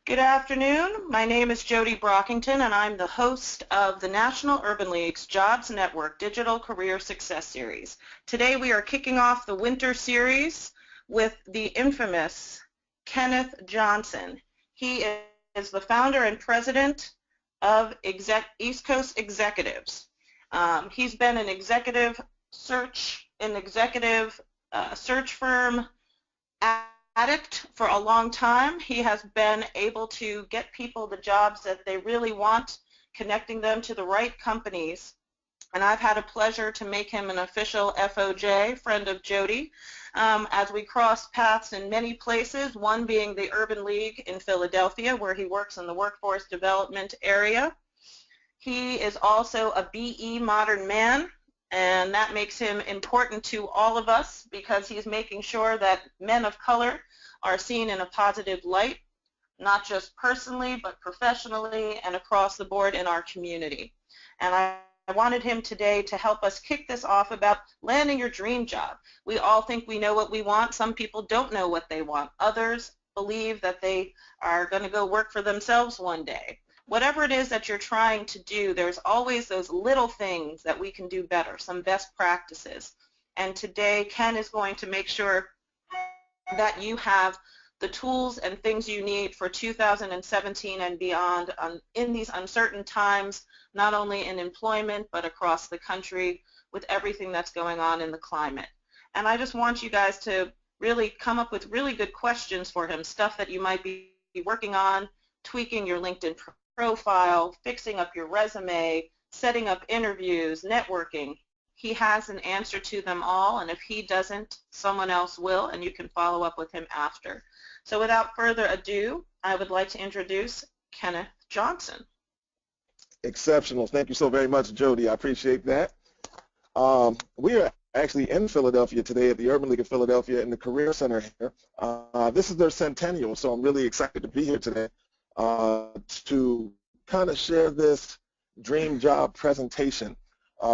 Good afternoon. My name is Jody Brockington, and I'm the host of the National Urban League's Jobs Network Digital Career Success Series. Today we are kicking off the winter series with the infamous Kenneth Johnson. He is the founder and president of East Coast Executives. He's been an executive search firm addict for a long time. He has been able to get people the jobs that they really want, connecting them to the right companies. And I've had a pleasure to make him an official FOJ, friend of Jody, as we cross paths in many places, one being the Urban League in Philadelphia, where he works in the workforce development area. He is also a BE modern man, and that makes him important to all of us because he's making sure that men of color are seen in a positive light, not just personally, but professionally and across the board in our community. And I wanted him today to help us kick this off about landing your dream job. We all think we know what we want. Some people don't know what they want. Others believe that they are going to go work for themselves one day. Whatever it is that you're trying to do, there's always those little things that we can do better, some best practices. And today, Ken is going to make sure that you have the tools and things you need for 2017 and beyond in these uncertain times, not only in employment, but across the country with everything that's going on in the climate. And I just want you guys to really come up with really good questions for him, stuff that you might be working on, tweaking your LinkedIn profile, fixing up your resume, setting up interviews, networking. He has an answer to them all, and if he doesn't, someone else will, and you can follow up with him after. So without further ado, I would like to introduce Kenneth Johnson. Exceptional. Thank you so very much, Jody. I appreciate that. We are actually in Philadelphia today at the Urban League of Philadelphia in the Career Center here. This is their centennial, so I'm really excited to be here today to kind of share this dream job presentation.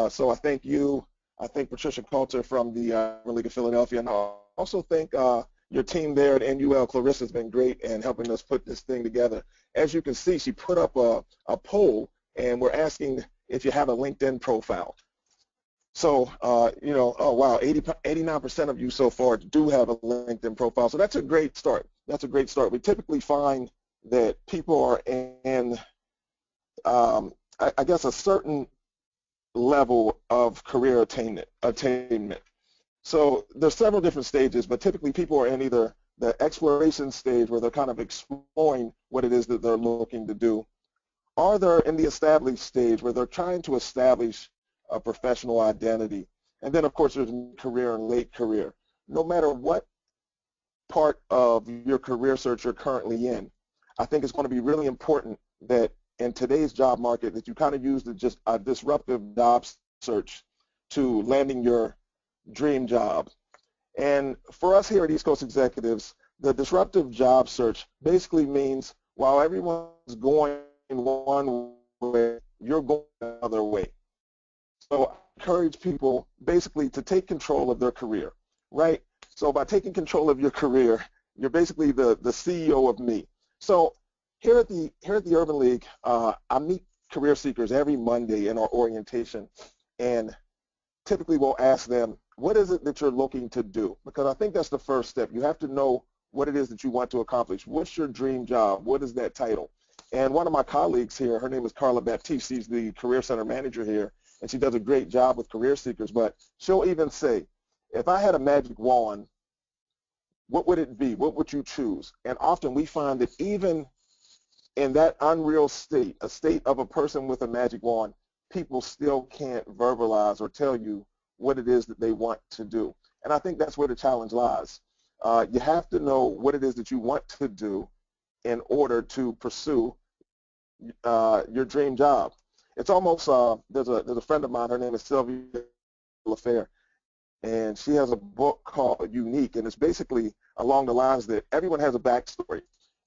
So I thank you, I thank Patricia Coulter from the Urban League of Philadelphia, and I also thank your team there at NUL. Clarissa has been great in helping us put this thing together. As you can see, she put up a poll, and we're asking if you have a LinkedIn profile. So, you know, oh wow, 89% of you so far do have a LinkedIn profile. So that's a great start. That's a great start. We typically find that people are in, I guess, a certain level of career attainment. So there's several different stages, but typically people are in either the exploration stage where they're kind of exploring what it is that they're looking to do, or they're in the established stage where they're trying to establish a professional identity. And then, of course, there's career and late career. No matter what part of your career search you're currently in, I think it's going to be really important that in today's job market that you kind of use just a disruptive job search to landing your dream job. And for us here at East Coast Executives, the disruptive job search basically means while everyone's going one way, you're going another way. So I encourage people basically to take control of their career, right? So by taking control of your career, you're basically the CEO of me. So here at the Urban League, I meet career seekers every Monday in our orientation, and typically we'll ask them, what is it that you're looking to do? Because I think that's the first step. You have to know what it is that you want to accomplish. What's your dream job? What is that title? And one of my colleagues here, her name is Carla Baptiste. She's the Career Center manager here, and she does a great job with career seekers. But she'll even say, if I had a magic wand, what would it be? What would you choose? And often we find that even in that unreal state, a state of a person with a magic wand, people still can't verbalize or tell you what it is that they want to do. And I think that's where the challenge lies. You have to know what it is that you want to do in order to pursue your dream job. It's almost, there's a friend of mine, her name is Sylvia LaFair, and she has a book called Unique, and it's basically along the lines that everyone has a backstory.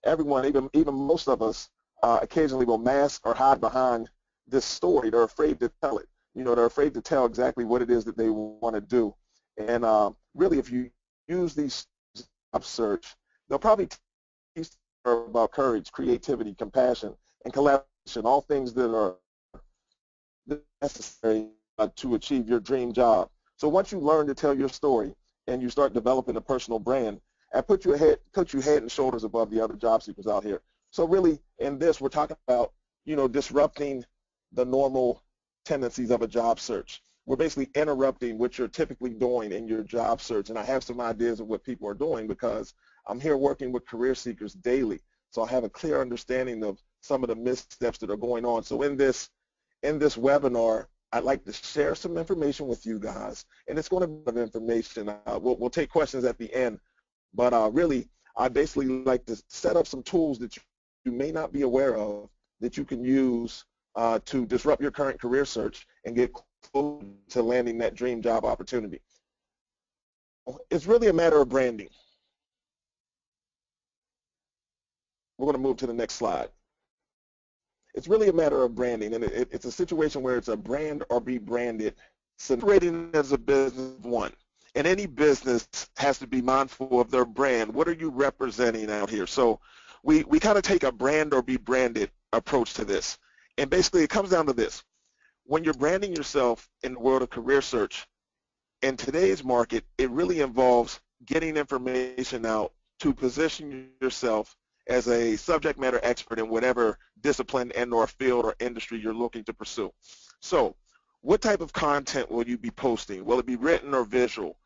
Everyone, even most of us, occasionally will mask or hide behind this story. They're afraid to tell it. You know, they're afraid to tell exactly what it is that they want to do. And really, if you use these job search, they'll probably teach about courage, creativity, compassion, and collaboration, all things that are necessary to achieve your dream job. So once you learn to tell your story and you start developing a personal brand, that puts you head and shoulders above the other job seekers out here. So really, in this, we're talking about, disrupting the normal tendencies of a job search. We're basically interrupting what you're typically doing in your job search. And I have some ideas of what people are doing because I'm here working with career seekers daily. So I have a clear understanding of some of the missteps that are going on. So in this webinar, I'd like to share some information with you guys. And it's going to be information. We'll take questions at the end. But really, I basically like to set up some tools that you may not be aware of that you can use to disrupt your current career search and get close to landing that dream job opportunity. It's really a matter of branding. We're going to move to the next slide. It's really a matter of branding, and it's a situation where it's a brand or be branded. Operating as a business one, and any business has to be mindful of their brand. What are you representing out here? So we kind of take a brand or be branded approach to this, and basically it comes down to this. When you're branding yourself in the world of career search, in today's market, it really involves getting information out to position yourself as a subject matter expert in whatever discipline and or field or industry you're looking to pursue. So what type of content will you be posting? Will it be written or visual?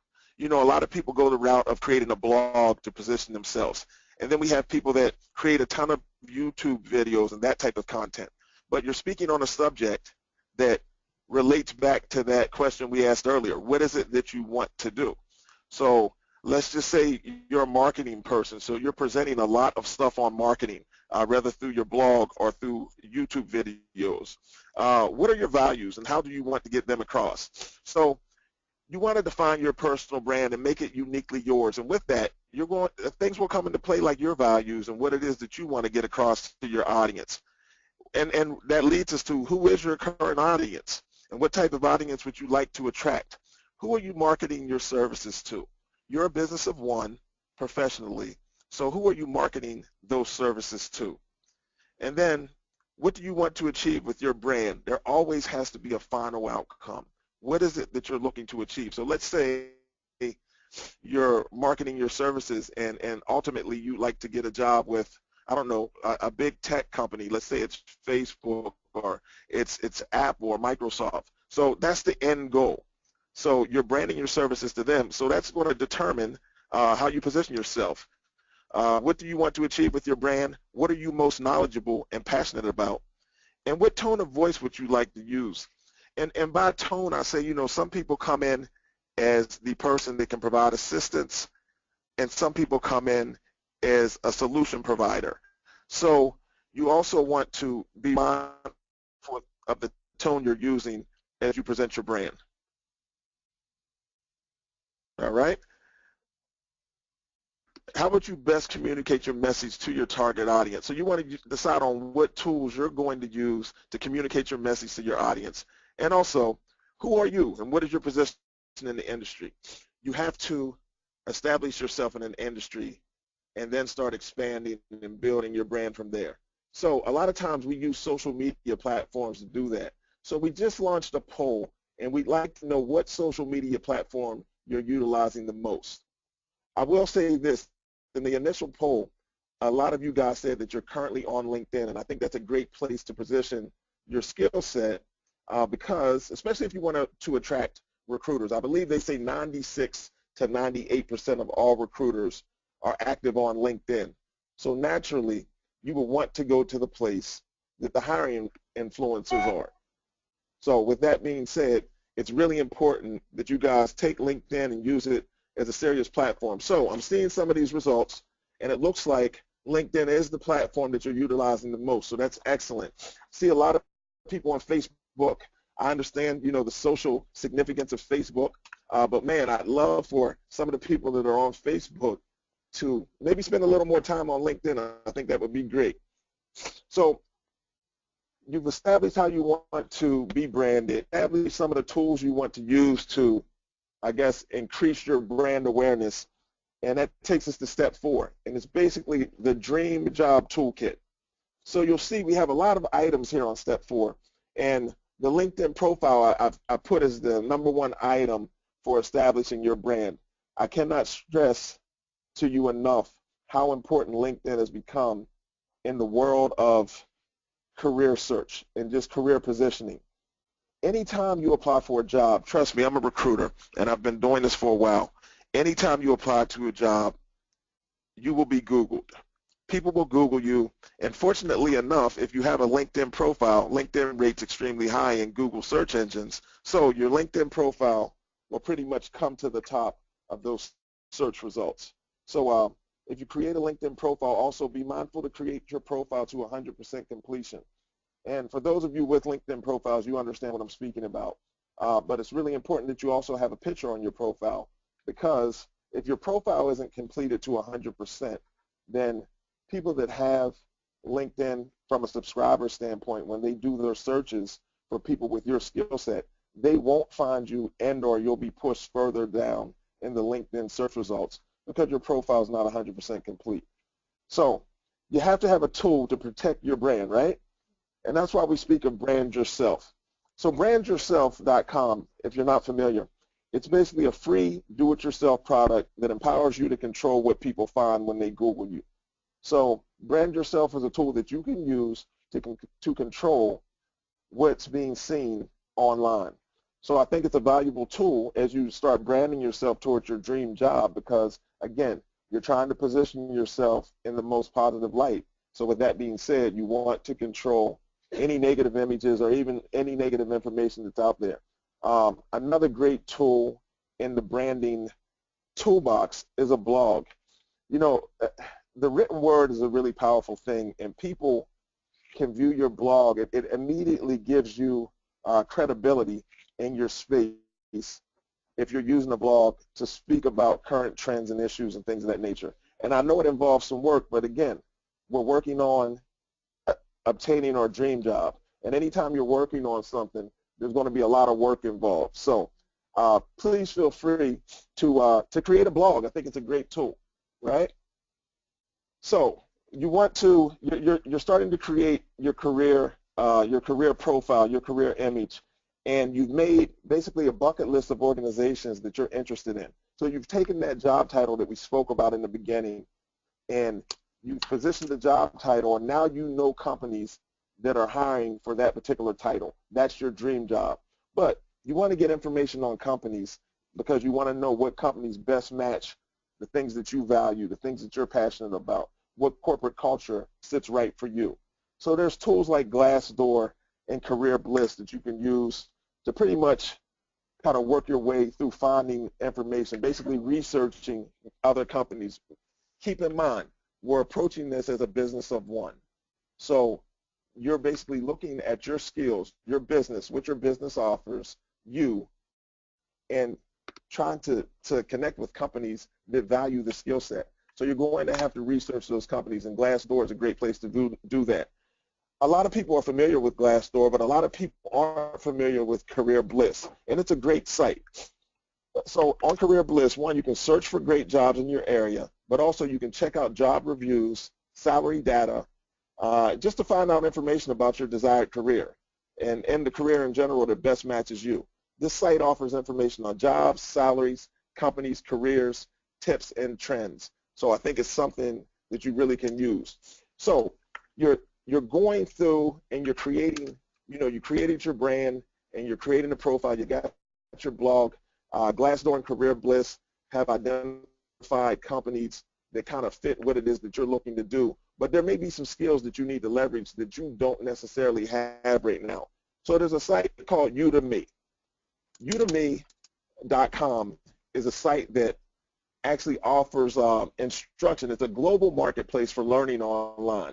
A lot of people go the route of creating a blog to position themselves. And then we have people that create a ton of YouTube videos and that type of content. But you're speaking on a subject that relates back to that question we asked earlier. What is it that you want to do? So let's just say you're a marketing person, so you're presenting a lot of stuff on marketing, whether through your blog or through YouTube videos. What are your values and how do you want to get them across? So you want to define your personal brand and make it uniquely yours. And with that, things will come into play like your values and what it is that you want to get across to your audience. And that leads us to who is your current audience and what type of audience would you like to attract? Who are you marketing your services to? You're a business of one professionally, so who are you marketing those services to? And then what do you want to achieve with your brand? There always has to be a final outcome. What is it that you're looking to achieve? So let's say you're marketing your services and ultimately you'd like to get a job with, I don't know, a big tech company. Let's say it's Facebook or it's Apple or Microsoft. So that's the end goal. So you're branding your services to them. So that's going to determine how you position yourself. What do you want to achieve with your brand? What are you most knowledgeable and passionate about? And what tone of voice would you like to use? And by tone, I say, some people come in as the person that can provide assistance, and some people come in as a solution provider. So you also want to be mindful of the tone you're using as you present your brand. All right? How would you best communicate your message to your target audience? So you want to decide on what tools you're going to use to communicate your message to your audience. And also, who are you and what is your position in the industry? You have to establish yourself in an industry and then start expanding and building your brand from there. So a lot of times we use social media platforms to do that. So we just launched a poll, and we'd like to know what social media platform you're utilizing the most. I will say this, in the initial poll, a lot of you guys said that you're currently on LinkedIn, and I think that's a great place to position your skill set because, especially if you want to attract recruiters, I believe they say 96 to 98% of all recruiters are active on LinkedIn. So naturally, you will want to go to the place that the hiring influencers are. So with that being said, it's really important that you guys take LinkedIn and use it as a serious platform. So I'm seeing some of these results, and it looks like LinkedIn is the platform that you're utilizing the most. So that's excellent. See a lot of people on Facebook. I understand, the social significance of Facebook, but man, I'd love for some of the people that are on Facebook to maybe spend a little more time on LinkedIn. I think that would be great. So you've established how you want to be branded, establish some of the tools you want to use to, I guess, increase your brand awareness. And that takes us to step 4, and it's basically the Dream Job Toolkit. So you'll see we have a lot of items here on step 4, and the LinkedIn profile I put as the #1 item for establishing your brand. I cannot stress to you enough how important LinkedIn has become in the world of career search and just career positioning. Anytime you apply for a job, trust me, I'm a recruiter, and I've been doing this for a while. Anytime you apply to a job, you will be Googled. People will Google you, and fortunately enough, if you have a LinkedIn profile, LinkedIn rates extremely high in Google search engines, so your LinkedIn profile will pretty much come to the top of those search results. So if you create a LinkedIn profile, also be mindful to create your profile to 100% completion. And for those of you with LinkedIn profiles, you understand what I'm speaking about. But it's really important that you also have a picture on your profile, because if your profile isn't completed to 100%, then people that have LinkedIn from a subscriber standpoint, when they do their searches for people with your skill set, they won't find you, and or you'll be pushed further down in the LinkedIn search results because your profile is not 100% complete. So you have to have a tool to protect your brand, right? And that's why we speak of brand yourself. So brandyourself.com, if you're not familiar, it's basically a free do-it-yourself product that empowers you to control what people find when they Google you. So brand yourself is a tool that you can use to control what's being seen online. So I think it's a valuable tool as you start branding yourself towards your dream job, because, again, you're trying to position yourself in the most positive light. So with that being said, you want to control any negative images or even any negative information that's out there. Another great tool in the branding toolbox is a blog. You know, the written word is a really powerful thing, and people can view your blog. It immediately gives you credibility in your space if you're using a blog to speak about current trends and issues and things of that nature. And I know it involves some work, but again, we're working on obtaining our dream job. And anytime you're working on something, there's going to be a lot of work involved. So please feel free to create a blog. I think it's a great tool, right? So you want to, you're starting to create your career profile, your career image, and you've made basically a bucket list of organizations that you're interested in. So you've taken that job title that we spoke about in the beginning, and you've positioned the job title, and now you know companies that are hiring for that particular title. That's your dream job. But you want to get information on companies because you want to know what companies best match the things that you value, the things that you're passionate about, what corporate culture sits right for you. So there's tools like Glassdoor and Career Bliss that you can use to pretty much kind of work your way through finding information, basically researching other companies. Keep in mind, we're approaching this as a business of one. So you're basically looking at your skills, your business, what your business offers you, and trying to connect with companies that value the skill set. So you're going to have to research those companies, and Glassdoor is a great place to do that. A lot of people are familiar with Glassdoor, but a lot of people aren't familiar with Career Bliss, and it's a great site. So on Career Bliss, one, you can search for great jobs in your area, but also you can check out job reviews, salary data, just to find out information about your desired career and the career in general that best matches you. This site offers information on jobs, salaries, companies, careers, tips, and trends. So I think it's something that you really can use. So you're going through and you're creating, you created your brand and you're creating a profile. You got your blog. Glassdoor and Career Bliss have identified companies that kind of fit what it is that you're looking to do. But there may be some skills that you need to leverage that you don't necessarily have right now. So there's a site called Udemy. Udemy.com is a site that actually offers instruction. It's a global marketplace for learning online.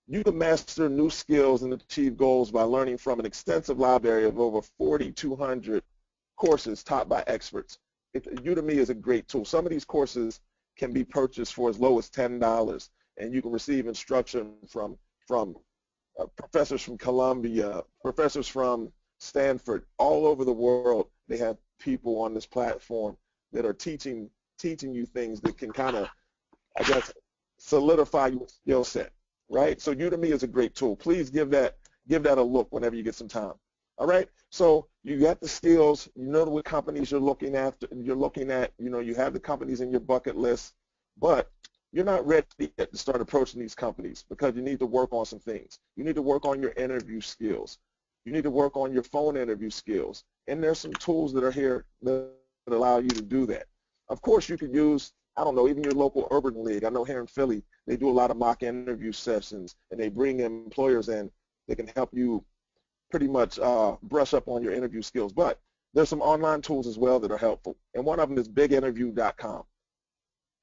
You can master new skills and achieve goals by learning from an extensive library of over 4,200 courses taught by experts. Udemy is a great tool. Some of these courses can be purchased for as low as $10, and you can receive instruction from professors from Columbia, professors from Stanford, all over the world. They have people on this platform that are teaching teaching you things that can kind of, I guess, solidify your skill set, right? So Udemy is a great tool. Please give that a look whenever you get some time. All right. So you got the skills. You know what companies you're looking after. You're looking at. You know, you have the companies in your bucket list, but you're not ready yet to start approaching these companies because you need to work on some things. You need to work on your interview skills. You need to work on your phone interview skills. And there's some tools that are here that allow you to do that. Of course, you could use, I don't know, even your local urban league. I know here in Philly, they do a lot of mock interview sessions, and they bring employers in that can help you pretty much brush up on your interview skills. But there's some online tools as well that are helpful. And one of them is biginterview.com.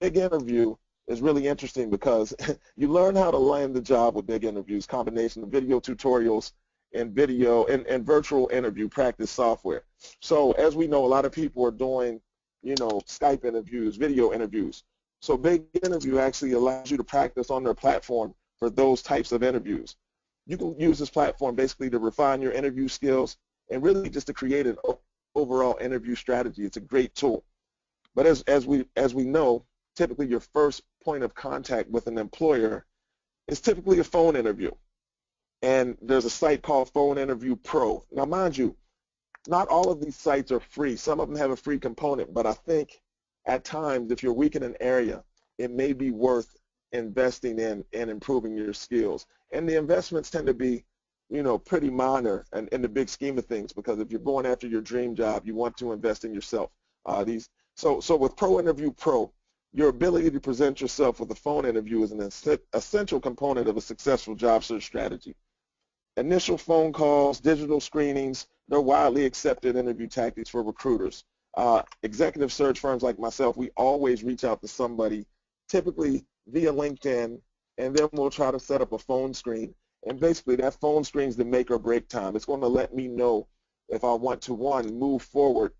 Big Interview is really interesting because you learn how to land the job with Big Interviews, combination of video tutorials and video and virtual interview practice software. So as we know, a lot of people are doing, you know, Skype interviews, video interviews. So Big Interview actually allows you to practice on their platform for those types of interviews. You can use this platform basically to refine your interview skills and really just to create an overall interview strategy. It's a great tool. But as we know, typically your first point of contact with an employer is typically a phone interview. And there's a site called Phone Interview Pro. Now, mind you, not all of these sites are free. Some of them have a free component, but I think at times, if you're weak in an area, it may be worth investing in and improving your skills. And the investments tend to be, you know, pretty minor in the big scheme of things, because if you're going after your dream job, you want to invest in yourself. So with Pro Interview Pro, your ability to present yourself with a phone interview is an essential component of a successful job search strategy. Initial phone calls, digital screenings, they're widely accepted interview tactics for recruiters. Executive search firms like myself, we always reach out to somebody, typically via LinkedIn, and then we'll try to set up a phone screen. And basically that phone screen is the make or break time. It's going to let me know if I want to, one, move forward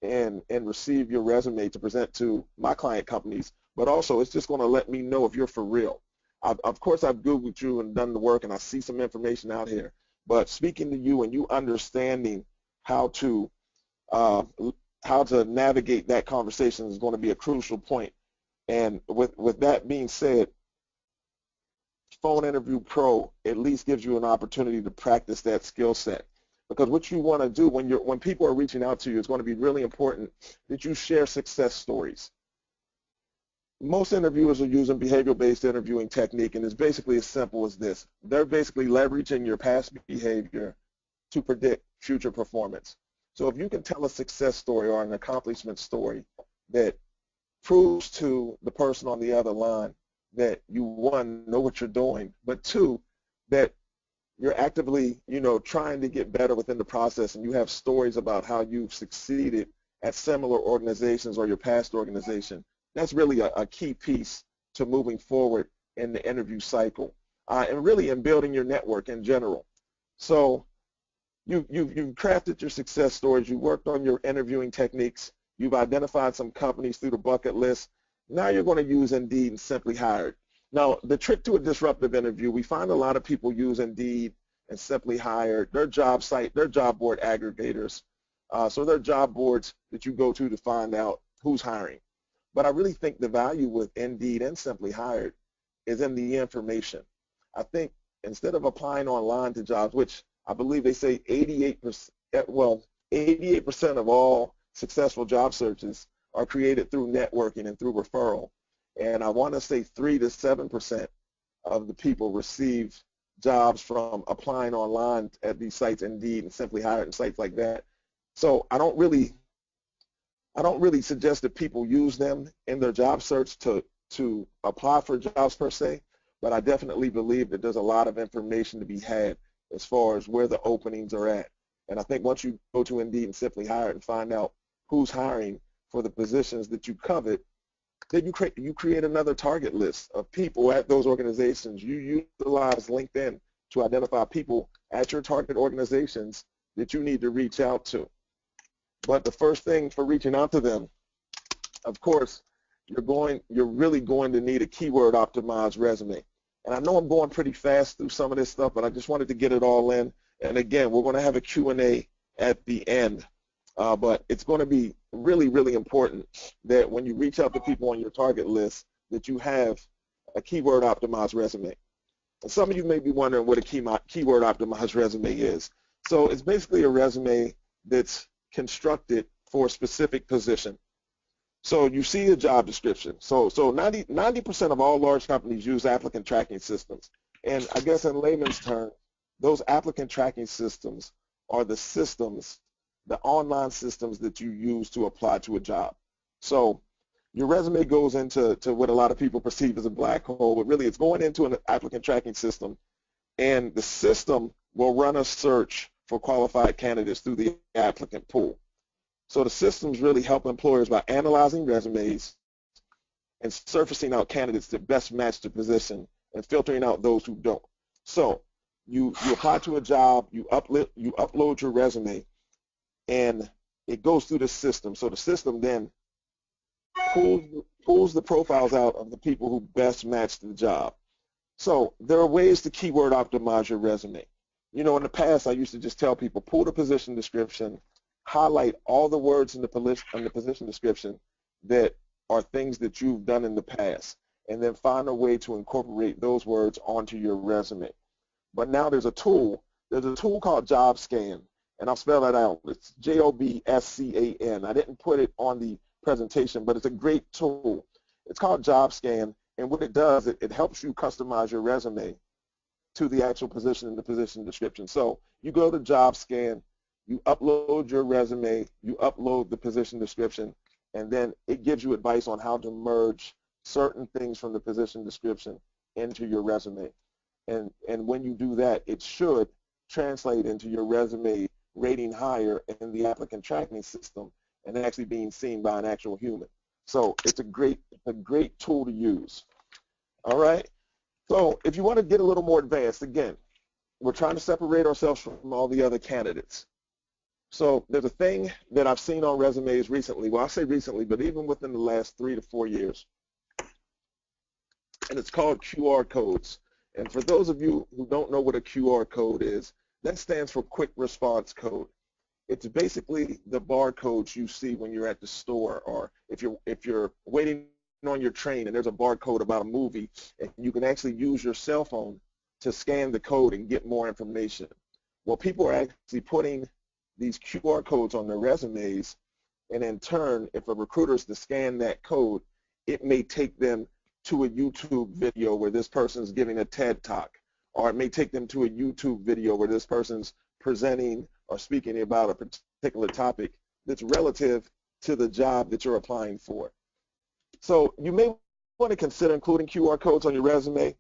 and receive your resume to present to my client companies, but also it's just going to let me know if you're for real. Of course, I've Googled you and done the work, and I see some information out here, but speaking to you and you understanding how to navigate that conversation is going to be a crucial point. And with that being said, Phone Interview Pro at least gives you an opportunity to practice that skill set. Because what you want to do when people are reaching out to you, it's going to be really important that you share success stories. Most interviewers are using behavioral-based interviewing technique, and it's basically as simple as this. They're basically leveraging your past behavior to predict future performance. So if you can tell a success story or an accomplishment story that proves to the person on the other line that you, one, know what you're doing, but two, that you're actively, you know, trying to get better within the process, and you have stories about how you've succeeded at similar organizations or your past organization, that's really a key piece to moving forward in the interview cycle and really in building your network in general. So you've crafted your success stories, you worked on your interviewing techniques, you've identified some companies through the bucket list. Now you're going to use Indeed and Simply Hired. Now, the trick to a disruptive interview, we find a lot of people use Indeed and Simply Hired. They're job site, they're job board aggregators. So they're job boards that you go to find out who's hiring. But I really think the value with Indeed and Simply Hired is in the information. I think instead of applying online to jobs, which I believe they say 88% of all successful job searches are created through networking and through referral. And I want to say 3 to 7% of the people receive jobs from applying online at these sites, Indeed and Simply Hired and sites like that. So I don't really suggest that people use them in their job search to apply for jobs per se, but I definitely believe that there's a lot of information to be had as far as where the openings are at. And I think once you go to Indeed and Simply Hired and find out who's hiring for the positions that you covet, then you create another target list of people at those organizations. You utilize LinkedIn to identify people at your target organizations that you need to reach out to. But the first thing for reaching out to them, of course, you're really going to need a keyword optimized resume. And I know I'm going pretty fast through some of this stuff, but I just wanted to get it all in. And again, we're going to have a Q&A at the end, but it's going to be really, really important that when you reach out to people on your target list, that you have a keyword optimized resume. And some of you may be wondering what a keyword optimized resume is. So it's basically a resume that's constructed for a specific position. So you see a job description. So 90% of all large companies use applicant tracking systems. And I guess in layman's terms, those applicant tracking systems are the systems, the online systems that you use to apply to a job. So your resume goes into what a lot of people perceive as a black hole, but really it's going into an applicant tracking system, and the system will run a search for qualified candidates through the applicant pool. So the systems really help employers by analyzing resumes and surfacing out candidates that best match the position and filtering out those who don't. So you apply to a job, you upload your resume, and it goes through the system. So the system then pulls the profiles out of the people who best match the job. So there are ways to keyword optimize your resume. You know, in the past, I used to just tell people, pull the position description, highlight all the words in the position description that are things that you've done in the past, and then find a way to incorporate those words onto your resume. But now there's a tool called JobScan, and I'll spell that out. It's JOBSCAN. I didn't put it on the presentation, but it's a great tool. It's called JobScan, and what it does, it helps you customize your resume to the actual position in the position description. So you go to JobScan, you upload your resume, you upload the position description, and then it gives you advice on how to merge certain things from the position description into your resume. And when you do that, it should translate into your resume rating higher in the applicant tracking system and actually being seen by an actual human. So it's a great tool to use. All right. So if you want to get a little more advanced, again, we're trying to separate ourselves from all the other candidates. So there's a thing that I've seen on resumes recently. Well, I say recently, but even within the last 3 to 4 years. And it's called QR codes. And for those of you who don't know what a QR code is, that stands for quick response code. It's basically the barcodes you see when you're at the store, or if you're waiting on your train and there's a barcode about a movie, and you can actually use your cell phone to scan the code and get more information. Well, people are actually putting these QR codes on their resumes, and in turn, if a recruiter is to scan that code, it may take them to a YouTube video where this person's giving a TED Talk, or it may take them to a YouTube video where this person's presenting or speaking about a particular topic that's relative to the job that you're applying for. So you may want to consider including QR codes on your resume,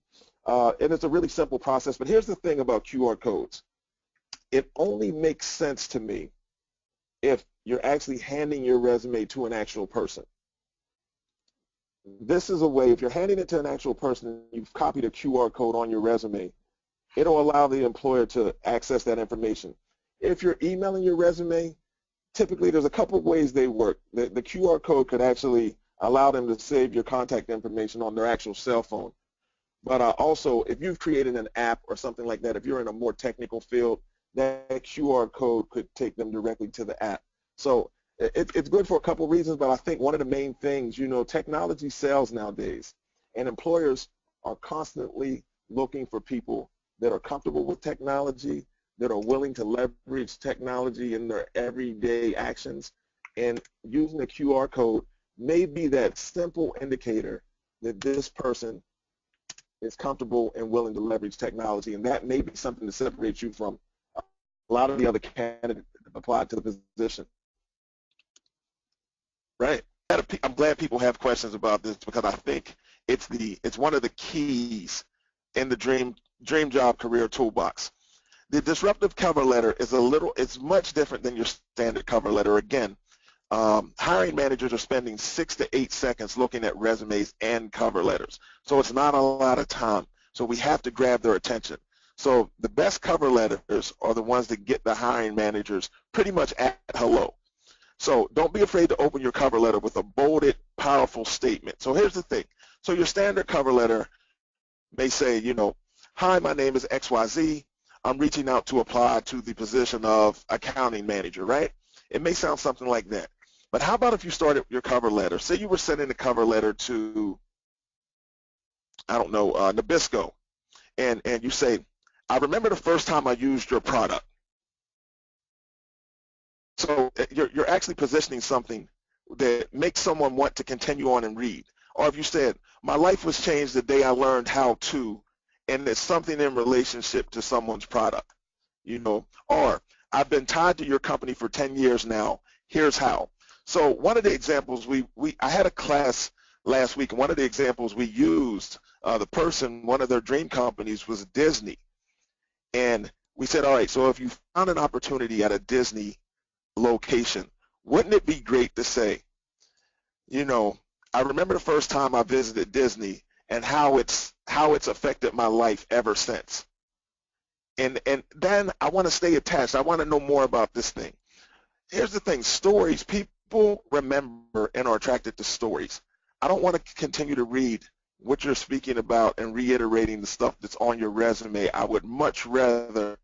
and it's a really simple process, but here's the thing about QR codes. It only makes sense to me if you're actually handing your resume to an actual person. This is a way, if you're handing it to an actual person, you've copied a QR code on your resume, it'll allow the employer to access that information. If you're emailing your resume, typically there's a couple of ways they work. The QR code could actually allow them to save your contact information on their actual cell phone. But also, if you've created an app or something like that, if you're in a more technical field, that QR code could take them directly to the app. So it's good for a couple of reasons, but I think one of the main things, you know, technology sells nowadays, and employers are constantly looking for people that are comfortable with technology, that are willing to leverage technology in their everyday actions, and using a QR code may be that simple indicator that this person is comfortable and willing to leverage technology, and that may be something to separate you from a lot of the other candidates that applied to the position. Right. I'm glad people have questions about this, because I think it's one of the keys in the dream job career toolbox. The disruptive cover letter is it's much different than your standard cover letter. Again, hiring managers are spending 6 to 8 seconds looking at resumes and cover letters. So it's not a lot of time. So we have to grab their attention. So the best cover letters are the ones that get the hiring managers pretty much at hello. So don't be afraid to open your cover letter with a bolded, powerful statement. So here's the thing. So your standard cover letter may say, you know, hi, my name is XYZ. I'm reaching out to apply to the position of accounting manager, right? It may sound something like that. But how about if you started your cover letter? Say you were sending a cover letter to, I don't know, Nabisco, and you say, I remember the first time I used your product. So you're actually positioning something that makes someone want to continue on and read. Or if you said, my life was changed the day I learned how to, and it's something in relationship to someone's product, or I've been tied to your company for 10 years now, here's how. So one of the examples I had a class last week, and one of the examples we used, one of their dream companies was Disney. And we said, all right, so if you found an opportunity at a Disney location, wouldn't it be great to say, I remember the first time I visited Disney and how it's affected my life ever since. And then I want to stay attached. I want to know more about this thing. Here's the thing, stories, people remember and are attracted to stories. I don't want to continue to read what you're speaking about and reiterating the stuff that's on your resume. I would much rather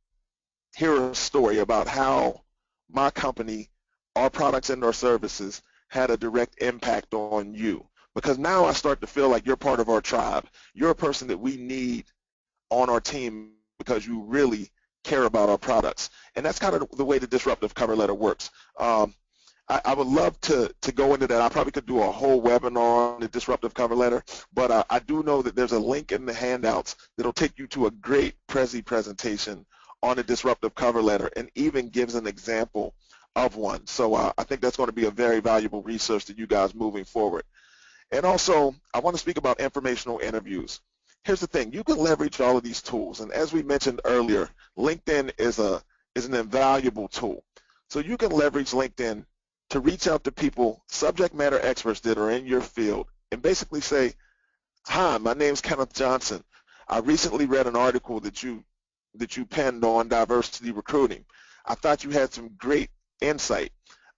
hear a story about how my company, our products and our services had a direct impact on you. Because now I start to feel like you're part of our tribe. You're a person that we need on our team because you really care about our products. And that's kind of the way the disruptive cover letter works. I would love to go into that. I probably could do a whole webinar on the disruptive cover letter, but I do know that there's a link in the handouts that'll take you to a great Prezi presentation on a disruptive cover letter and even gives an example of one. So I think that's going to be a very valuable resource to you guys moving forward. And also, I want to speak about informational interviews. Here's the thing, you can leverage all of these tools, and as we mentioned earlier, LinkedIn is an invaluable tool. So you can leverage LinkedIn to reach out to people, subject matter experts that are in your field, and basically say, hi, my name's Kenneth Johnson. I recently read an article that you penned on diversity recruiting. I thought you had some great insight.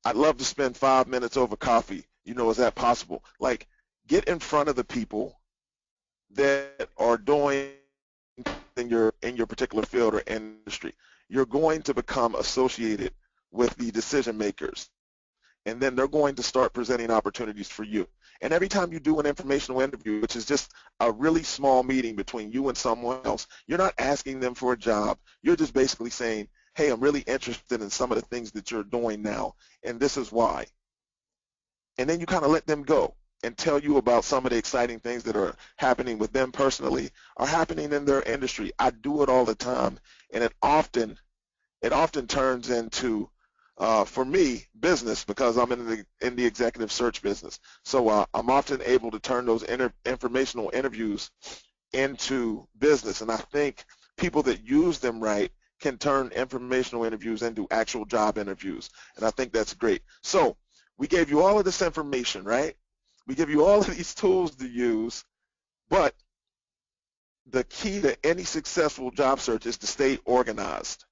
I'd love to spend 5 minutes over coffee. Is that possible? Like, get in front of the people that are doing in your particular field or industry. You're going to become associated with the decision makers, and then they're going to start presenting opportunities for you. And every time you do an informational interview, which is just a really small meeting between you and someone else, you're not asking them for a job. You're just basically saying, hey, I'm really interested in some of the things that you're doing now, and this is why. And then you kind of let them go and tell you about some of the exciting things that are happening with them personally or happening in their industry. I do it all the time, and it often turns into, for me, business, because I'm in the executive search business. So I'm often able to turn those informational interviews into business, and I think people that use them right can turn informational interviews into actual job interviews, and I think that's great. So we gave you all of this information, right? We give you all of these tools to use, but the key to any successful job search is to stay organized.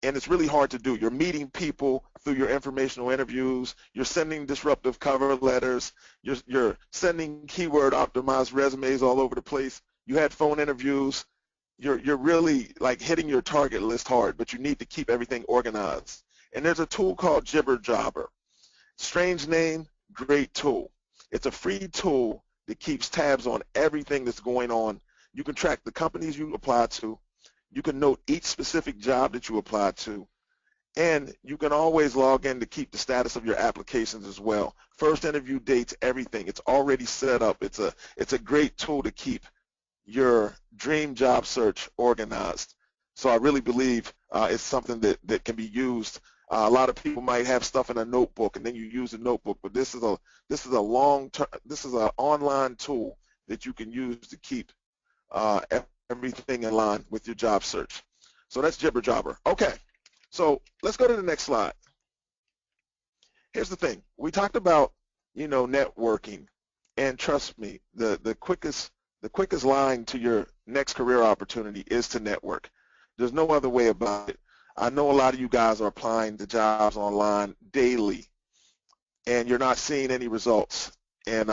And it's really hard to do. You're meeting people through your informational interviews. You're sending disruptive cover letters. You're sending keyword optimized resumes all over the place. You had phone interviews. You're really like hitting your target list hard, but you need to keep everything organized. And there's a tool called Jibber-Jobber. Strange name, great tool. It's a free tool that keeps tabs on everything that's going on. You can track the companies you apply to. You can note each specific job that you apply to. And you can always log in to keep the status of your applications as well. First interview dates, everything. It's already set up. It's a great tool to keep your dream job search organized. So I really believe it's something that can be used. A lot of people might have stuff in a notebook, and then you use a notebook. But this is an online tool that you can use to keep everything in line with your job search. So that's Jibber-Jobber. Okay, so let's go to the next slide. Here's the thing. We talked about, networking, and trust me, the quickest line to your next career opportunity is to network. There's no other way about it. I know a lot of you guys are applying to jobs online daily, and you're not seeing any results. And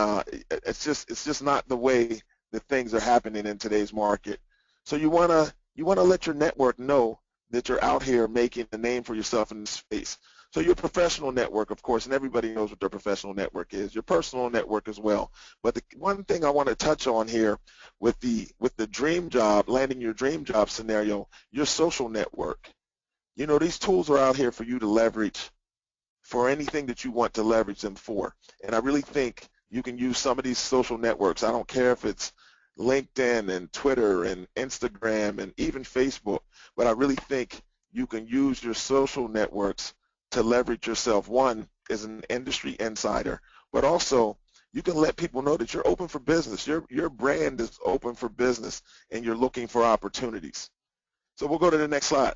it's just not the way that things are happening in today's market. So you wanna let your network know that you're out here making a name for yourself in this space. So your professional network, of course, and everybody knows what their professional network is, your personal network as well. But the one thing I want to touch on here with the dream job, landing your dream job scenario, your social network. You know, these tools are out here for you to leverage for anything that you want to leverage them for. And I really think you can use some of these social networks. I don't care if it's LinkedIn and Twitter and Instagram and even Facebook, but I really think you can use your social networks to leverage yourself, one, as an industry insider, but also you can let people know that you're open for business. Your brand is open for business and you're looking for opportunities. So we'll go to the next slide.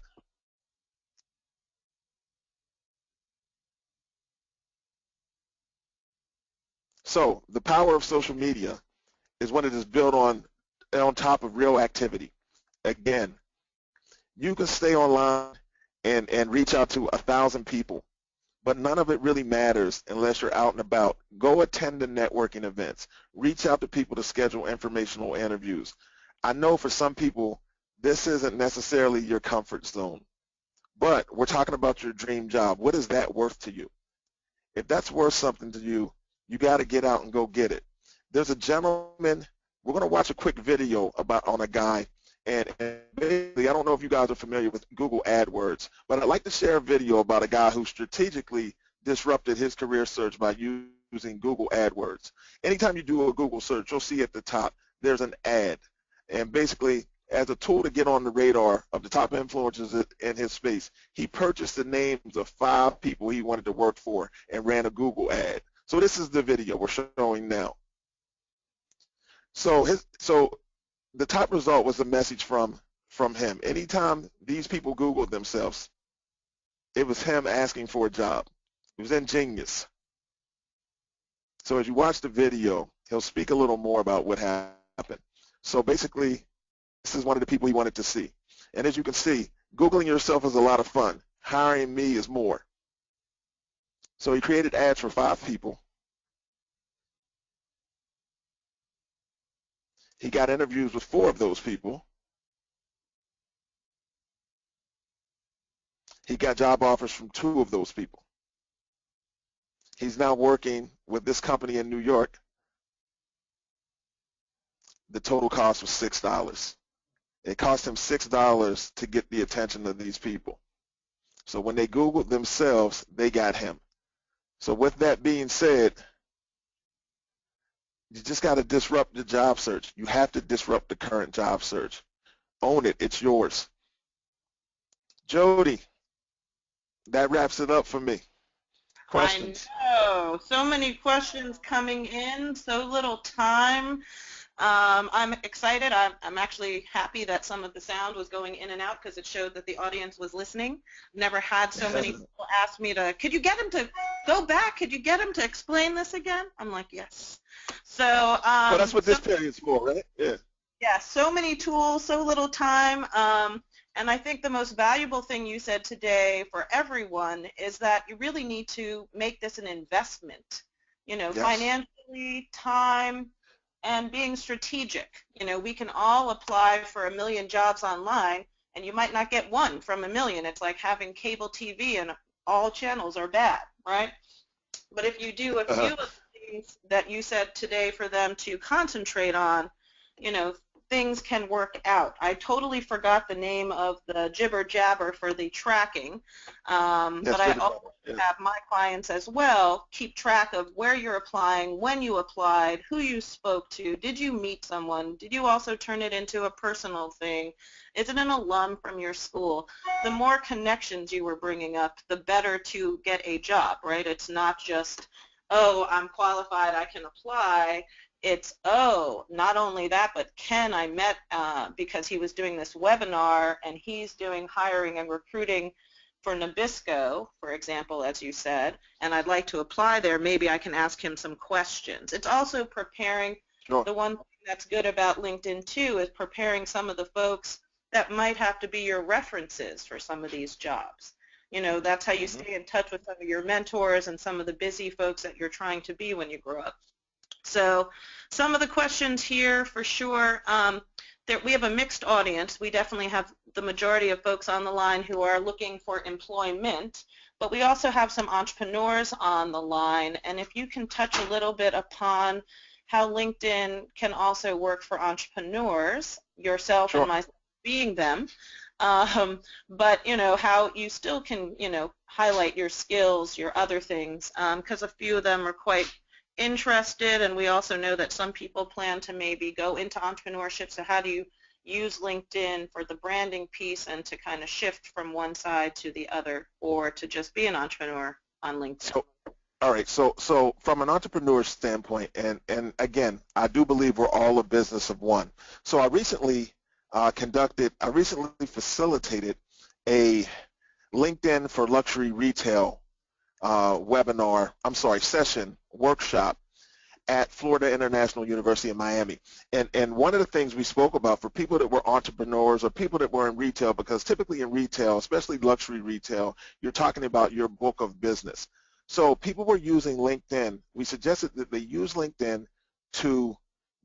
So the power of social media is when it is built on top of real activity. Again, you can stay online and reach out to 1,000 people, but none of it really matters unless you're out and about. Go attend the networking events. Reach out to people to schedule informational interviews. I know for some people this isn't necessarily your comfort zone, but we're talking about your dream job. What is that worth to you? If that's worth something to you, you got to get out and go get it. There's a gentleman, we're going to watch a quick video on a guy, and basically, I don't know if you guys are familiar with Google AdWords, but I'd like to share a video about a guy who strategically disrupted his career search by using Google AdWords. Anytime you do a Google search, you'll see at the top there's an ad, and basically, as a tool to get on the radar of the top influencers in his space, he purchased the names of 5 people he wanted to work for and ran a Google ad. So this is the video we're showing now. So the top result was a message from him. Anytime these people Googled themselves, it was him asking for a job. It was ingenious. So as you watch the video, he'll speak a little more about what happened. So basically, this is one of the people he wanted to see. And as you can see, Googling yourself is a lot of fun. Hiring me is more. So he created ads for 5 people. He got interviews with 4 of those people. He got job offers from 2 of those people. He's now working with this company in New York. The total cost was $6. It cost him $6 to get the attention of these people. So when they Googled themselves, they got him. So with that being said, you just got to disrupt the job search. You have to disrupt the current job search. Own it. It's yours. Jody, that wraps it up for me. Questions? I know. So many questions coming in, so little time. I'm excited. I'm actually happy that some of the sound was going in and out because it showed that the audience was listening. Never had so many people ask me could you get him to go back? Could you get him to explain this again? I'm like, yes. So well, that's what this period's for, right? Yeah. Yeah, so many tools, so little time. And I think the most valuable thing you said today for everyone is that you really need to make this an investment, yes. Financially, time, and being strategic. We can all apply for 1 million jobs online, and you might not get one from 1 million. It's like having cable TV and all channels are bad, right? But if you do a few of the things that you said today for them to concentrate on, things can work out. I totally forgot the name of the jibber jabber for the tracking, but I also have my clients as well keep track of where you're applying, when you applied, who you spoke to, did you meet someone, did you also turn it into a personal thing, is it an alum from your school? The more connections you were bringing up, the better to get a job, right? It's not just, oh, I'm qualified, I can apply. It's, oh, not only that, but Ken I met because he was doing this webinar and he's doing hiring and recruiting for Nabisco, for example, as you said, and I'd like to apply there. Maybe I can ask him some questions. It's also preparing. Sure. The one thing that's good about LinkedIn too is preparing some of the folks that might have to be your references for some of these jobs. That's how you stay in touch with some of your mentors and some of the busy folks that you're trying to be when you grow up. So some of the questions here for sure, we have a mixed audience. We definitely have the majority of folks on the line who are looking for employment, but we also have some entrepreneurs on the line, and if you can touch a little bit upon how LinkedIn can also work for entrepreneurs, yourself and Sure. myself being them, but how you still can highlight your skills, your other things, because a few of them are quite interested, and we also know that some people plan to maybe go into entrepreneurship. So how do you use LinkedIn for the branding piece and to kind of shift from one side to the other, or to just be an entrepreneur on LinkedIn? So, all right. So from an entrepreneur standpoint, and again, I do believe we're all a business of one. So I recently facilitated a LinkedIn for luxury retail session, workshop at Florida International University in Miami. And one of the things we spoke about for people that were entrepreneurs or people that were in retail, because typically in retail, especially luxury retail, you're talking about your book of business. So people were using LinkedIn. We suggested that they use LinkedIn to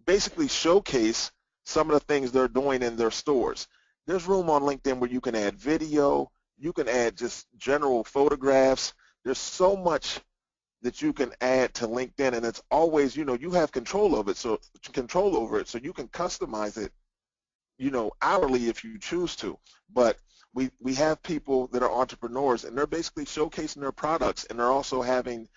basically showcase some of the things they're doing in their stores. There's room on LinkedIn where you can add video, you can add just general photographs. There's so much that you can add to LinkedIn, and it's always, you have control over it, so you can customize it, hourly if you choose to. But we have people that are entrepreneurs, and they're basically showcasing their products, and they're also having,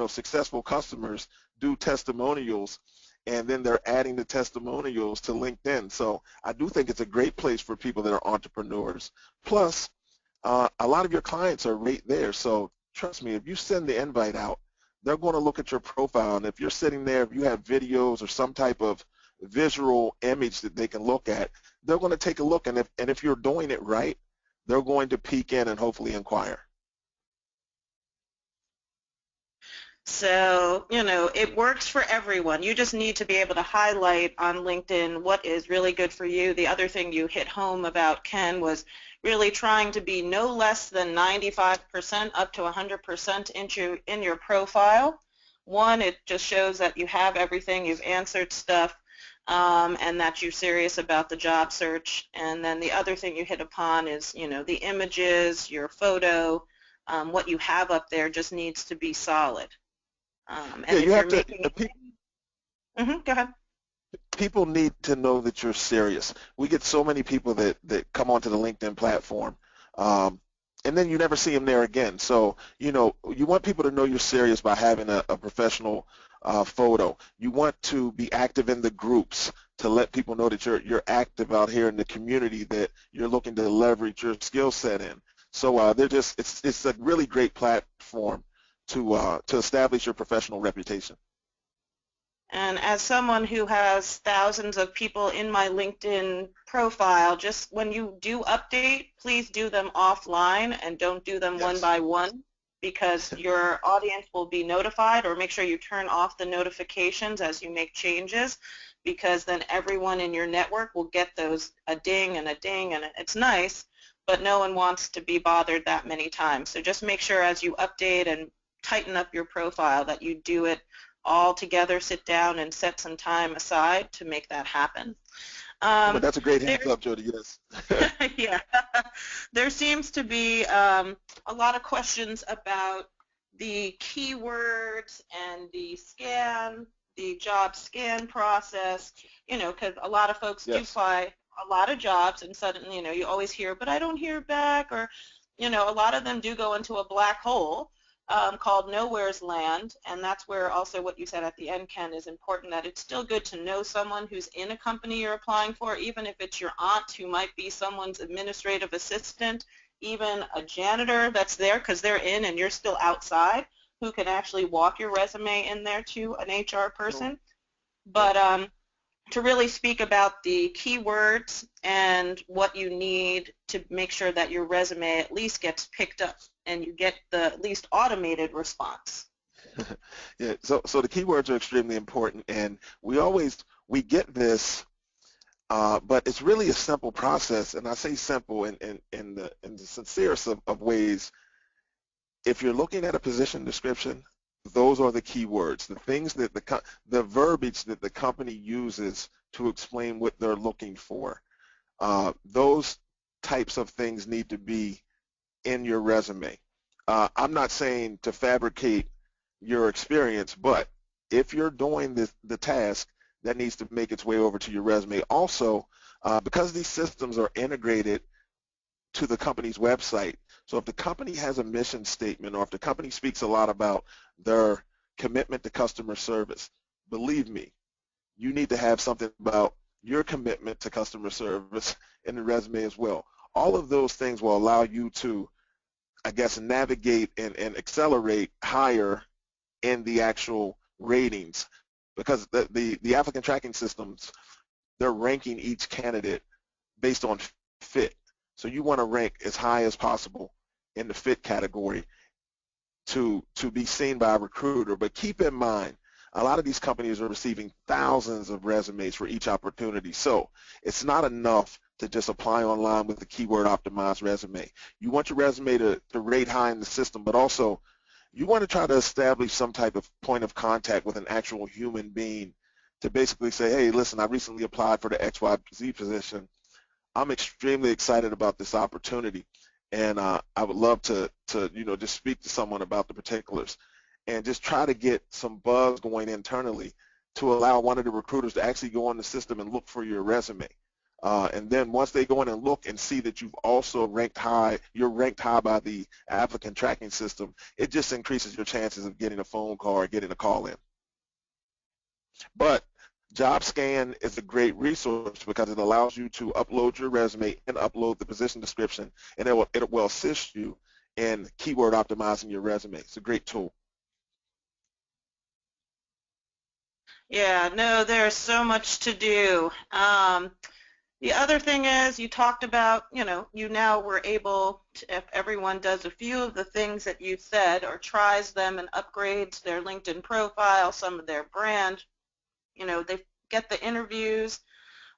successful customers do testimonials, and then they're adding the testimonials to LinkedIn. So I do think it's a great place for people that are entrepreneurs. Plus, a lot of your clients are right there. So trust me, if you send the invite out, they're going to look at your profile, and if you're sitting there, if you have videos or some type of visual image that they can look at, they're going to take a look, and if you're doing it right, they're going to peek in and hopefully inquire. So, it works for everyone. You just need to be able to highlight on LinkedIn what is really good for you. The other thing you hit home about, Ken, was really trying to be no less than 95% up to 100% in your profile. One, it just shows that you have everything, you've answered stuff, and that you're serious about the job search. And then the other thing you hit upon is, the images, your photo, what you have up there just needs to be solid. And yeah, you have to. Go ahead. People need to know that you're serious. We get so many people that come onto the LinkedIn platform, and then you never see them there again. So, you want people to know you're serious by having a professional photo. You want to be active in the groups to let people know that you're active out here in the community, that you're looking to leverage your skill set in. So it's a really great platform to establish your professional reputation. And as someone who has thousands of people in my LinkedIn profile, just when you do update, please do them offline and don't do them one by one, because your audience will be notified, or make sure you turn off the notifications as you make changes, because then everyone in your network will get those, a ding and a ding, and it's nice, but no one wants to be bothered that many times. So just make sure as you update and tighten up your profile that you do it all together, sit down and set some time aside to make that happen. But that's a great heads up, Jody, yes. Yeah. There seems to be a lot of questions about the keywords and the job scan process, because a lot of folks do apply a lot of jobs, and suddenly, you always hear, but I don't hear back, or, a lot of them do go into a black hole called Nowhere's Land, and that's where also what you said at the end, Ken, is important, that it's still good to know someone who's in a company you're applying for, even if it's your aunt who might be someone's administrative assistant, even a janitor that's there because they're in and you're still outside, who can actually walk your resume in there to an HR person. But to really speak about the keywords and what you need to make sure that your resume at least gets picked up and you get the at least automated response. Yeah, so the keywords are extremely important, and we get this, but it's really a simple process, and I say simple in the sincerest of ways. If you're looking at a position description, those are the keywords, the things that the verbiage that the company uses to explain what they're looking for. Those types of things need to be in your resume. I'm not saying to fabricate your experience, but if you're doing the task, that needs to make its way over to your resume. Also, because these systems are integrated to the company's website, so if the company has a mission statement or if the company speaks a lot about their commitment to customer service, believe me, you need to have something about your commitment to customer service in the resume as well. All of those things will allow you to, I guess, navigate and accelerate higher in the actual ratings, because the applicant tracking systems, they're ranking each candidate based on fit. So you want to rank as high as possible in the fit category to be seen by a recruiter. But keep in mind, a lot of these companies are receiving thousands of resumes for each opportunity. So it's not enough to just apply online with the keyword optimized resume. You want your resume to rate high in the system, but also you want to try to establish some type of point of contact with an actual human being to basically say, hey, listen, I recently applied for the XYZ position. I'm extremely excited about this opportunity, and I would love to just speak to someone about the particulars and just try to get some buzz going internally to allow one of the recruiters to actually go on the system and look for your resume. And then once they go in and look and see that you've also ranked high, you're ranked high by the applicant tracking system, it just increases your chances of getting a phone call or getting a call in. But JobScan is a great resource because it allows you to upload your resume and upload the position description, and it will assist you in keyword optimizing your resume. It's a great tool. Yeah, no, there's so much to do. The other thing is, you talked about, you now were able to, if everyone does a few of the things that you said or tries them and upgrades their LinkedIn profile, some of their brand, they get the interviews,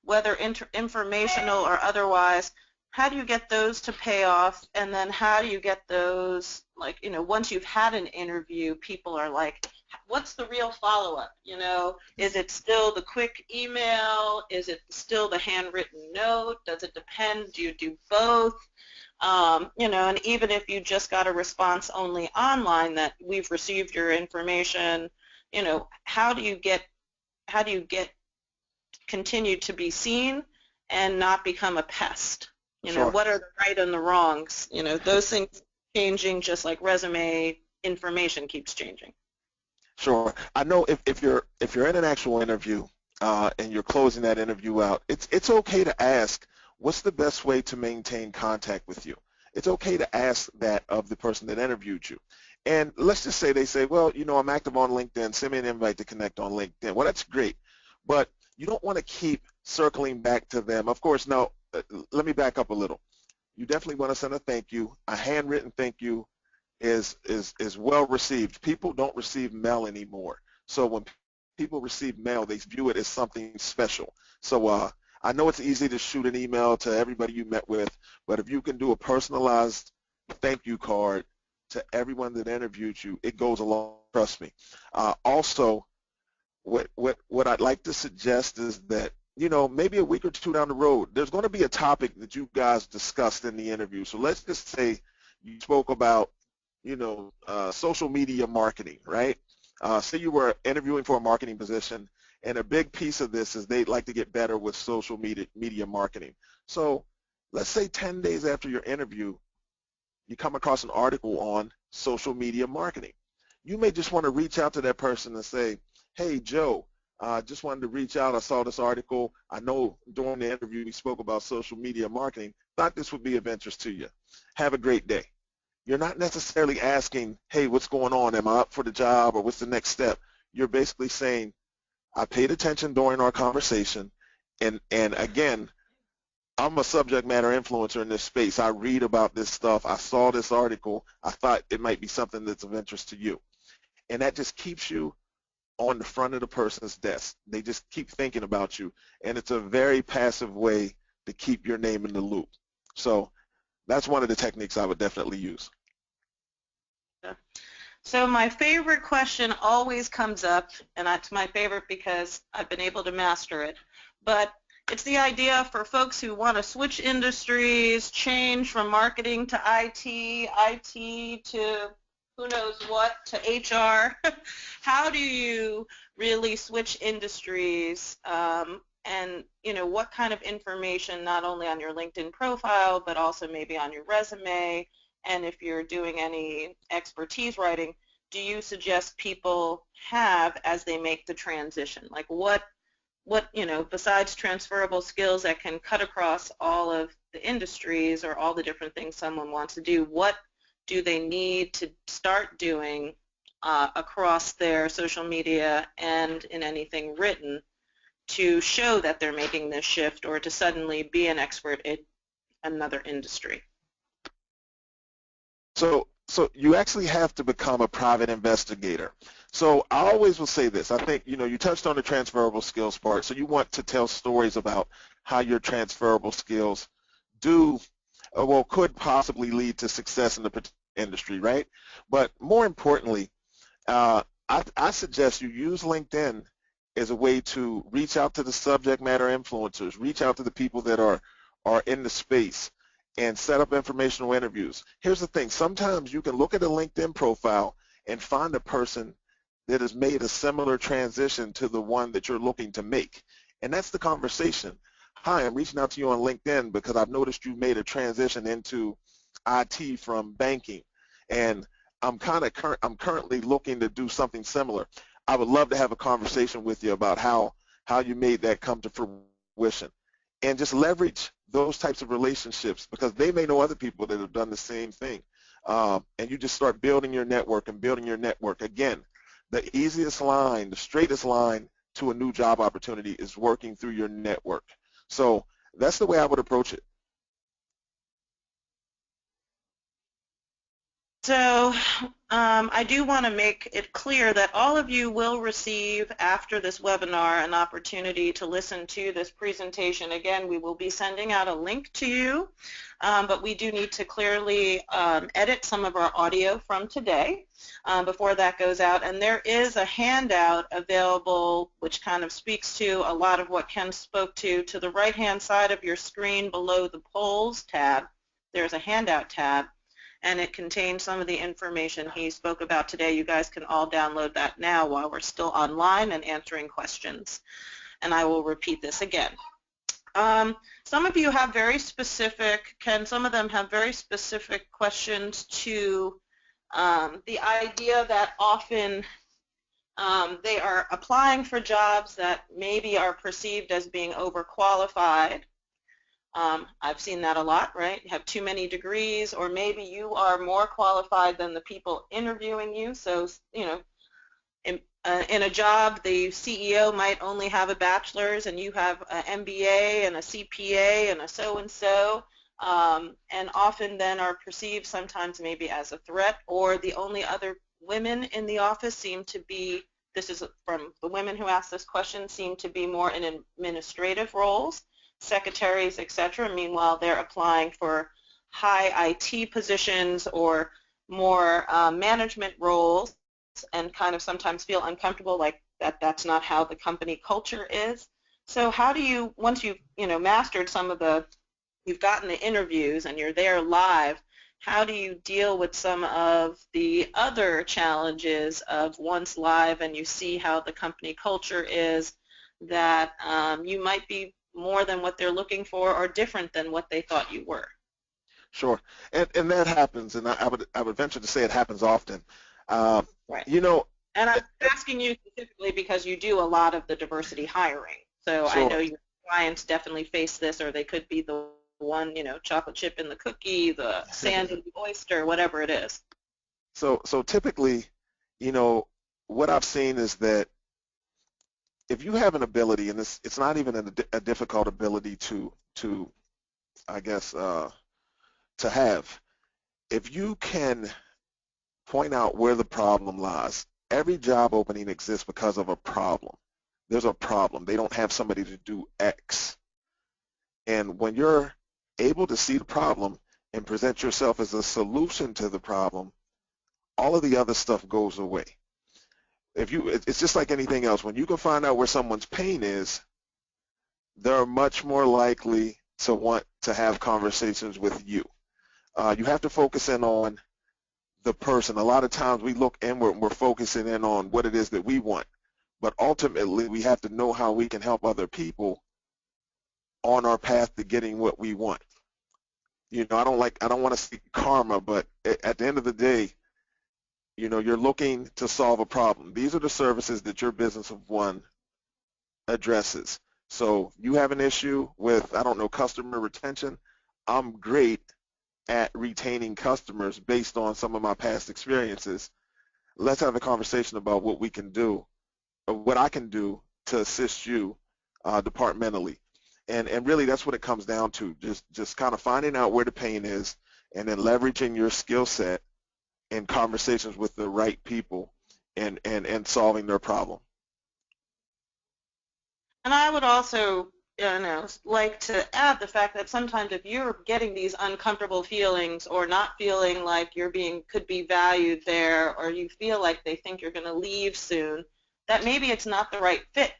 whether informational or otherwise. How do you get those to pay off? And then how do you get those, once you've had an interview, people are like, what's the real follow-up? Is it still the quick email? Is it still the handwritten note? Does it depend? Do you do both? And even if you just got a response only online that we've received your information, how do you continue to be seen and not become a pest? Sure. What are the right and the wrongs? Those things changing just like resume information keeps changing. Sure. I know if you're in an actual interview and you're closing that interview out, it's okay to ask, what's the best way to maintain contact with you? It's okay to ask that of the person that interviewed you. And let's just say they say, well, I'm active on LinkedIn, send me an invite to connect on LinkedIn. Well, that's great, but you don't want to keep circling back to them. Of course, no, let me back up a little. You definitely want to send a thank you. A handwritten thank you is well received. People don't receive mail anymore. So when people receive mail, they view it as something special. So I know it's easy to shoot an email to everybody you met with, but if you can do a personalized thank you card to everyone that interviewed you, it goes a long, trust me. Also, what I'd like to suggest is that, maybe a week or two down the road, there's going to be a topic that you guys discussed in the interview. So let's just say you spoke about, social media marketing, right? Say you were interviewing for a marketing position, and a big piece of this is they'd like to get better with social media marketing. So let's say 10 days after your interview, you come across an article on social media marketing. You may just want to reach out to that person and say, hey, Joe, just wanted to reach out. I saw this article. I know during the interview we spoke about social media marketing. Thought this would be of interest to you. Have a great day. You're not necessarily asking, hey, what's going on? Am I up for the job, or what's the next step? You're basically saying, I paid attention during our conversation, and again, I'm a subject matter influencer in this space. I read about this stuff. I saw this article. I thought it might be something that's of interest to you. And that just keeps you on the front of the person's desk. They just keep thinking about you, and it's a very passive way to keep your name in the loop. So that's one of the techniques I would definitely use. So my favorite question always comes up, and it's my favorite because I've been able to master it, but It's the idea for folks who want to switch industries, change from marketing to IT to who knows what, to HR. How do you really switch industries, and what kind of information, not only on your LinkedIn profile, but also maybe on your resume, and if you're doing any expertise writing, do you suggest people have as they make the transition? Like what besides transferable skills that can cut across all of the industries or all the different things someone wants to do, what do they need to start doing across their social media and in anything written to show that they're making this shift or to suddenly be an expert in another industry? So you actually have to become a private investigator. So I always will say this. I think, you touched on the transferable skills part. So you want to tell stories about how your transferable skills could possibly lead to success in the particular industry, right? But more importantly, I suggest you use LinkedIn as a way to reach out to the subject matter influencers, reach out to the people that are in the space, and set up informational interviews. Here's the thing. Sometimes you can look at a LinkedIn profile and find a person that has made a similar transition to the one that you're looking to make. And that's the conversation. Hi, I'm reaching out to you on LinkedIn because I've noticed you made a transition into IT from banking, and I'm currently looking to do something similar. I would love to have a conversation with you about how you made that come to fruition. And just leverage those types of relationships because they may know other people that have done the same thing. And you just start building your network and building your network. Again, the easiest line, the straightest line to a new job opportunity is working through your network. So that's the way I would approach it. So I do want to make it clear that all of you will receive after this webinar an opportunity to listen to this presentation. Again, we will be sending out a link to you, but we do need to clearly edit some of our audio from today before that goes out. And there is a handout available which kind of speaks to a lot of what Ken spoke to. To the right-hand side of your screen below the polls tab, there's a handout tab, and it contains some of the information he spoke about today. You guys can all download that now while we're still online and answering questions. And I will repeat this again. Some of you have very specific, some of them have very specific questions to the idea that often they are applying for jobs that maybe are perceived as being overqualified. I've seen that a lot, right? You have too many degrees, or maybe you are more qualified than the people interviewing you. So, in a job, the CEO might only have a bachelor's and you have an MBA and a CPA and a so-and-so, and often then are perceived sometimes maybe as a threat, or the only other women in the office seem to be, this is from the women who asked this question, seem to be more in administrative roles, secretaries, etc. Meanwhile, they're applying for high IT positions or more management roles and kind of sometimes feel uncomfortable like that's not how the company culture is. So how do you, once you've mastered some of you've gotten the interviews and you're there live, how do you deal with some of the other challenges of once live and you see how the company culture is, that you might be more than what they're looking for or different than what they thought you were? Sure, and that happens, and I would venture to say it happens often. Right. And I'm asking you specifically because you do a lot of the diversity hiring. So sure. I know your clients definitely face this, or they could be the one, chocolate chip in the cookie, the sand in the oyster, whatever it is. So typically, what I've seen is that if you have an ability, and it's not even a difficult ability to I guess, to have, if you can point out where the problem lies. Every job opening exists because of a problem. There's a problem. They don't have somebody to do X. And when you're able to see the problem and present yourself as a solution to the problem, all of the other stuff goes away. It's just like anything else. When you can find out where someone's pain is, they're much more likely to want to have conversations with you. You have to focus in on the person. A lot of times we look inward and we're focusing in on what it is that we want, but ultimately we have to know how we can help other people on our path to getting what we want. You know, I don't want to speak karma, but at the end of the day, you know, you're looking to solve a problem. These are the services that your business of one addresses. So you have an issue with, I don't know, customer retention. I'm great at retaining customers based on some of my past experiences. Let's have a conversation about what we can do, or what I can do to assist you departmentally. And really that's what it comes down to, just kind of finding out where the pain is and then leveraging your skill set in conversations with the right people and solving their problem. And I would also, like to add the fact that sometimes if you're getting these uncomfortable feelings or not feeling like could be valued there, or you feel like they think you're going to leave soon, that maybe it's not the right fit.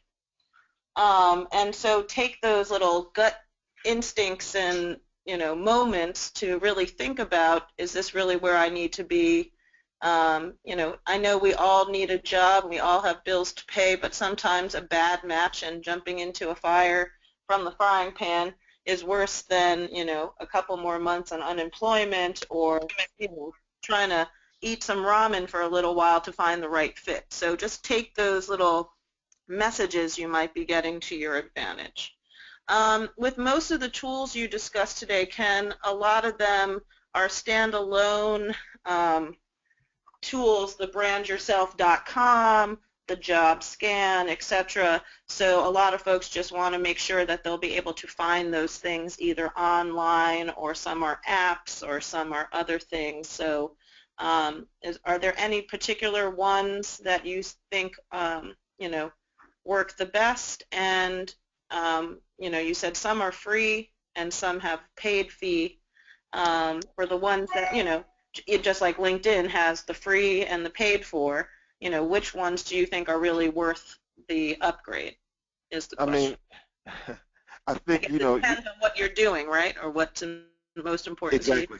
And so take those little gut instincts and, moments to really think about, is this really where I need to be? I know we all need a job, we all have bills to pay, but sometimes a bad match and jumping into a fire from the frying pan is worse than, a couple more months on unemployment, or, trying to eat some ramen for a little while to find the right fit. So just take those little messages you might be getting to your advantage. With most of the tools you discussed today, Ken, a lot of them are standalone tools, the brandyourself.com, the JobScan, etc. So a lot of folks just want to make sure that they'll be able to find those things either online, or some are apps, or some are other things. So are there any particular ones that you think work the best? And you said some are free and some have paid fee. For the ones that just like LinkedIn has the free and the paid for, which ones do you think are really worth the upgrade, is the question. I mean, I think, it depends on what you're doing, right? Or what's most important to you.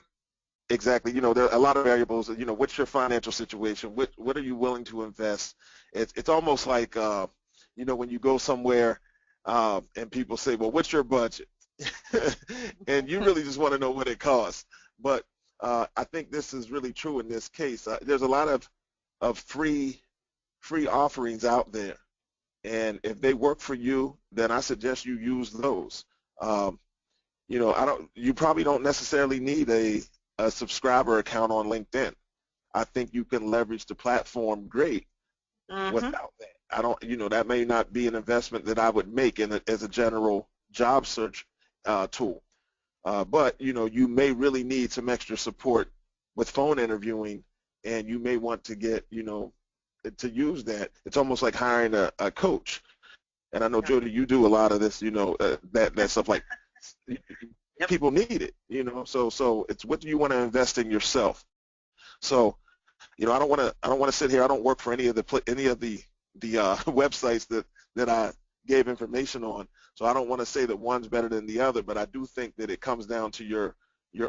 Exactly. There are a lot of variables. What's your financial situation? What are you willing to invest? It's almost like, when you go somewhere and people say, well, what's your budget? And you really just want to know what it costs. But I think this is really true in this case. There's a lot of free offerings out there, and if they work for you, then I suggest you use those. You probably don't necessarily need a subscriber account on LinkedIn. I think you can leverage the platform great without that. That may not be an investment that I would make as a general job search tool. But you may really need some extra support with phone interviewing, and you may want to get to use that. It's almost like hiring a coach. And I know, Jody, you do a lot of this. That stuff, like people need it. So it's what do you want to invest in yourself. So I don't want to sit here. I don't work for any of the websites that I gave information on. So I don't want to say that one's better than the other, but I do think that it comes down to your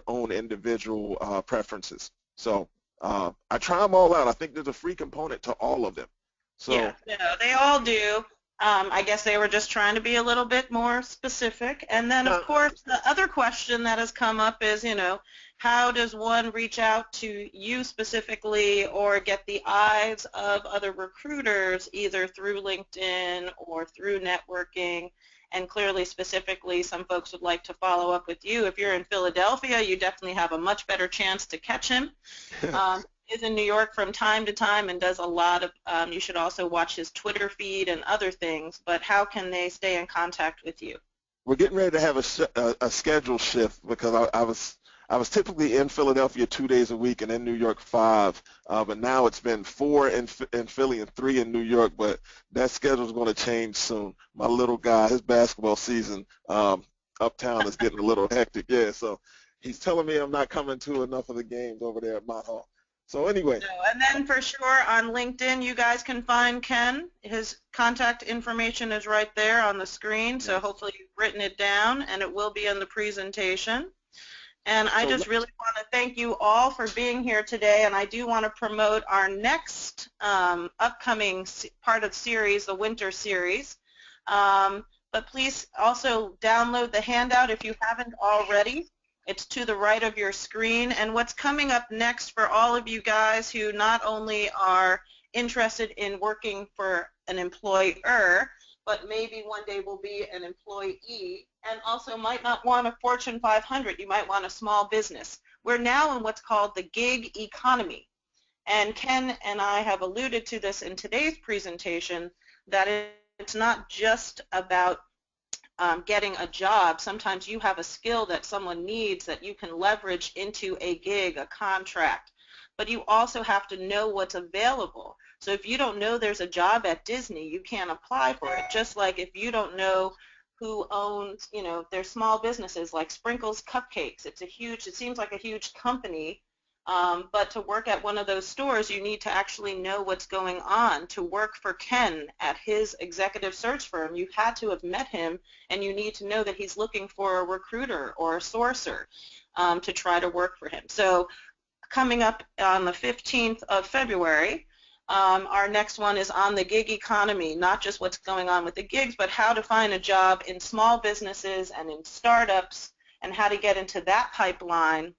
own individual preferences. So I try them all out. I think there's a free component to all of them. So yeah, they all do. I guess they were just trying to be a little bit more specific. And then, of course, the other question that has come up is, how does one reach out to you specifically or get the eyes of other recruiters, either through LinkedIn or through networking? And clearly, specifically, some folks would like to follow up with you. If you're in Philadelphia, you definitely have a much better chance to catch him. Is in New York from time to time and does a lot of, you should also watch his Twitter feed and other things, but how can they stay in contact with you? We're getting ready to have a schedule shift, because I was typically in Philadelphia 2 days a week and in New York 5, but now it's been 4 in Philly and 3 in New York, but that schedule is going to change soon. My little guy, his basketball season uptown is getting a little hectic, so he's telling me I'm not coming to enough of the games over there at Mott Hall. So anyway, No, and then for sure on LinkedIn, you guys can find Ken. His contact information is right there on the screen, so yes. hopefully you've written it down, and it will be in the presentation. And I So just really want to thank you all for being here today, and I do want to promote our next upcoming part of the series, the winter series. But please also download the handout if you haven't already. It's to the right of your screen. And what's coming up next for all of you guys who not only are interested in working for an employer, but maybe one day will be an employee, and also might not want a Fortune 500. You might want a small business. We're now in what's called the gig economy. And Ken and I have alluded to this in today's presentation, that it's not just about getting a job. Sometimes you have a skill that someone needs that you can leverage into a gig, a contract. But you also have to know what's available. So if you don't know there's a job at Disney, you can't apply for it. Just like if you don't know who owns, there's small businesses like Sprinkles Cupcakes. It seems like a huge company, but to work at one of those stores, you need to actually know what's going on. To work for Ken at his executive search firm, you had to have met him, and you need to know that he's looking for a recruiter or a sourcer to try to work for him. So coming up on the 15th of February, our next one is on the gig economy, not just what's going on with the gigs, but how to find a job in small businesses and in startups, and how to get into that pipeline,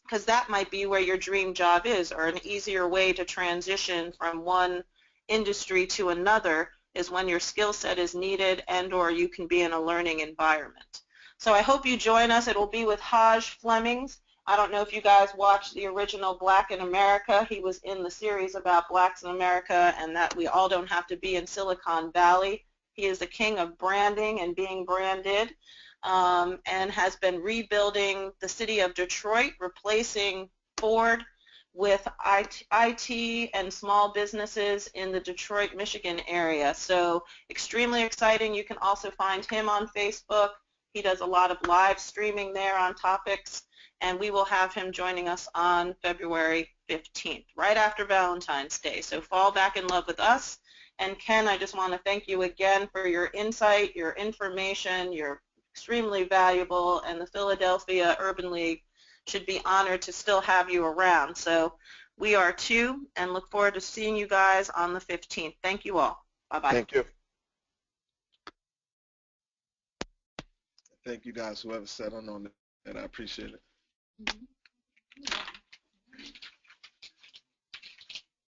because that might be where your dream job is, or an easier way to transition from one industry to another is when your skill set is needed and or you can be in a learning environment. So I hope you join us. It will be with Haj Flemings. I don't know if you guys watched the original Black in America. He was in the series about blacks in America, and that we all don't have to be in Silicon Valley. He is the king of branding and being branded, and has been rebuilding the city of Detroit, replacing Ford with IT and small businesses in the Detroit, Michigan area. So extremely exciting. You can also find him on Facebook. He does a lot of live streaming there on topics, and we will have him joining us on February 15th, right after Valentine's Day. So fall back in love with us. And Ken, I just want to thank you again for your insight, your information. You're extremely valuable, and the Philadelphia Urban League should be honored to still have you around. So we are too, and look forward to seeing you guys on the 15th. Thank you all. Bye-bye. thank you. Thank you guys, whoever sat on that. I appreciate it. Mm-hmm.